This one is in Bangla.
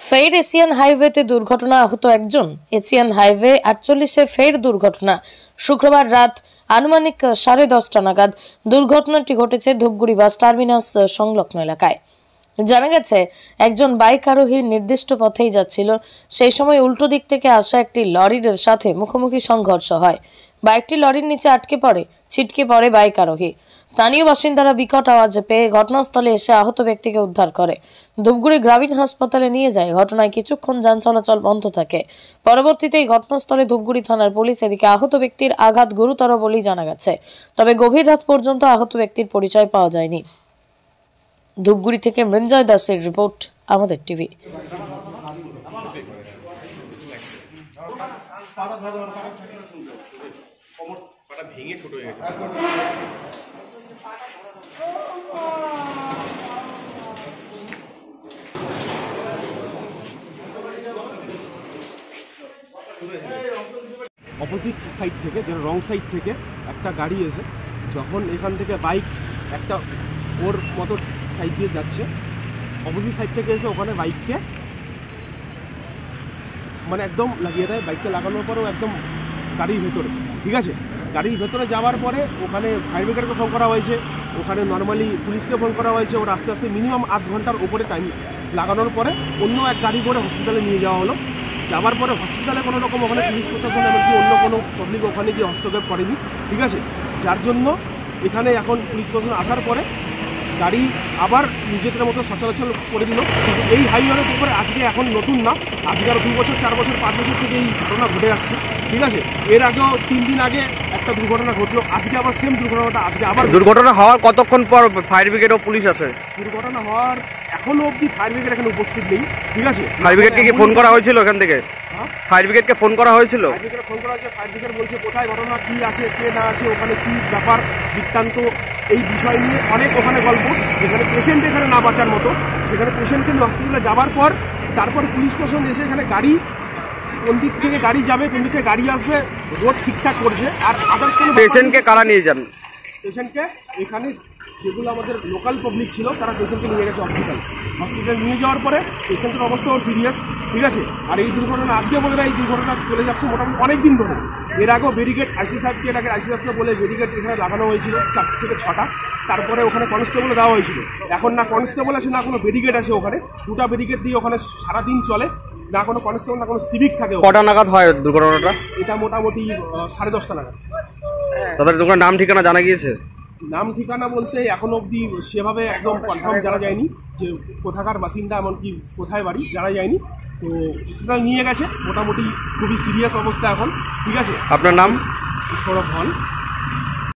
ফের এশিয়ান হাইওয়েতে দুর্ঘটনা, আহত একজন। এশিয়ান হাইওয়ে 48-এ ফের দুর্ঘটনা। শুক্রবার রাত আনুমানিক 10:30 নাগাদ দুর্ঘটনাটি ঘটেছে ধূপগুড়ি বাস টার্মিনাস সংলগ্ন এলাকায়। জানা গেছে, একজন বাইক আরোহী নির্দিষ্ট পথেই যাচ্ছিল। সেই সময় উল্টো দিক থেকে আসা একটি লরির সাথে মুখোমুখি সংঘর্ষ হয়। বাইকটি লরির নিচে আটকে পড়ে, ছিটকে পড়ে বাইক আরোহী। স্থানীয় বাসিন্দারা বিকট আওয়াজ পেয়ে ঘটনাস্থলে এসে আহত ব্যক্তিকে উদ্ধার করে ধূপগুড়ি গ্রামীণ হাসপাতালে নিয়ে যায়। ঘটনায় কিছুক্ষণ যান চলাচল বন্ধ থাকে। পরবর্তীতে এই ঘটনাস্থলে ধূপগুড়ি থানার পুলিশ। এদিকে আহত ব্যক্তির আঘাত গুরুতর বলেই জানা গেছে, তবে গভীর রাত পর্যন্ত আহত ব্যক্তির পরিচয় পাওয়া যায়নি। ধূপগুড়ি থেকে মৃঞ্জয় দাসের রিপোর্ট, আমাদের টিভি। অপোজিট সাইড থেকে, যেটা রং সাইড থেকে একটা গাড়ি এসে যখন এখান থেকে বাইক একটা ওর মতো সাইড দিয়ে যাচ্ছে, অপোজিট সাইড থেকে এসে ওখানে বাইককে মানে একদম লাগিয়ে দেয়। বাইককে লাগানোর পরেও একদম গাড়ির ভেতরে, ঠিক আছে, গাড়ির ভেতরে যাওয়ার পরে ওখানে ফায়ার ব্রিগেডকে ফোন করা হয়েছে, ওখানে নর্মালি পুলিশকে ফোন করা হয়েছে। ওর আস্তে আস্তে মিনিমাম 8 ঘন্টার উপরে টাইম লাগানোর পরে অন্য এক গাড়ি করে হসপিটালে নিয়ে যাওয়া হলো। যাওয়ার পরে হসপিটালে কোনো রকম ওখানে পুলিশ প্রশাসন এমনকি অন্য কোনো পাবলিক ওখানে গিয়ে হস্তক্ষেপ করেনি, ঠিক আছে। যার জন্য এখানে এখন পুলিশ প্রশাসন আসার পরে গাড়ি আবার নিজেদের মতো সচরাচর করে দিল। এই হাইওয়ের উপরে আজকে এখন নতুন না, আজকে আরও 2 বছর 4 বছর 5 বছর থেকে এই ঘটনা ঘটে আসছে, ঠিক আছে। এর আগেও 3 দিন আগে একটা দুর্ঘটনা ঘটলো, আজকে আবার সেম দুর্ঘটনাটা। আজকে আবার দুর্ঘটনা হওয়ার কতক্ষণ পর ফায়ার ব্রিগেড ও পুলিশ আসে? দুর্ঘটনা হওয়ার এখনো অবধি ফায়ার ব্রিগেড এখানে উপস্থিত নেই, ঠিক আছে। ফায়ার ব্রিগেডকে কি ফোন করা হয়েছিল এখান থেকে? ফায়ার ব্রিগেডকে ফোন করা হয়েছিল? ফায়ার ব্রিগেডে ফোন করা হয়েছে। ফায়ার ব্রিগেড বলছে কোথায় ঘটনা, কী আছে, কে না আছে, ওখানে কী ব্যাপার বৃত্তান্ত, এই বিষয় নিয়ে অনেক ওখানে গল্প। যেখানে পেশেন্ট এখানে না বাঁচার মতো, সেখানে পেশেন্টকে হসপিটালে যাওয়ার পর তারপর পুলিশ প্রশাসন এসে এখানে গাড়ি কোন দিক থেকে গাড়ি যাবে, কোন দিক থেকে গাড়ি আসবে, রোড ঠিকঠাক করছে। আর আদার্স কোনো পেশেন্টকে কারা নিয়ে যান? পেশেন্টকে এখানে যেগুলো আমাদের লোকাল পাবলিক ছিল তারা পেশেন্টকে নিয়ে গেছে হসপিটাল নিয়ে যাওয়ার পরে পেশেন্টের অবস্থাও সিরিয়াস, ঠিক আছে। আর এই দুর্ঘটনা আজকে বলে না, এই দুর্ঘটনা চলে যাচ্ছে মোটামুটি অনেক দিন ধরে। এর আগেও ব্যারিকেড আইসি সাহেবকে বলে ব্যারিকেড এখানে লাগানো হয়েছিল 4 থেকে 6টা। তারপরে ওখানে কনস্টেবল দেওয়া হয়েছিল। এখন না কনস্টেবল আসে, না কোনো ব্যারিকেড আসে। ওখানে 2টা ব্যারিকেড দিয়ে ওখানে সারাদিন চলে, না কোনো কনস্টেবল, না কোনো সিভিক থাকে। কটা নাগাদ হয় দুর্ঘটনাটা? এটা মোটামুটি 10:30 নাগাদ। তাদের দোকানের নাম ঠিকানা জানা গিয়েছে? নাম ঠিকানা বলতে এখনো অবধি সেভাবে একদম কনফার্ম জানা যায়নি যে কোথাকার বাসিন্দা, এমনকি কোথায় বাড়ি জানা যায়নি। তো হসপিটাল নিয়ে গেছে, মোটামুটি খুবই সিরিয়াস অবস্থা এখন, ঠিক আছে। আপনার নাম? সৌরভ হল।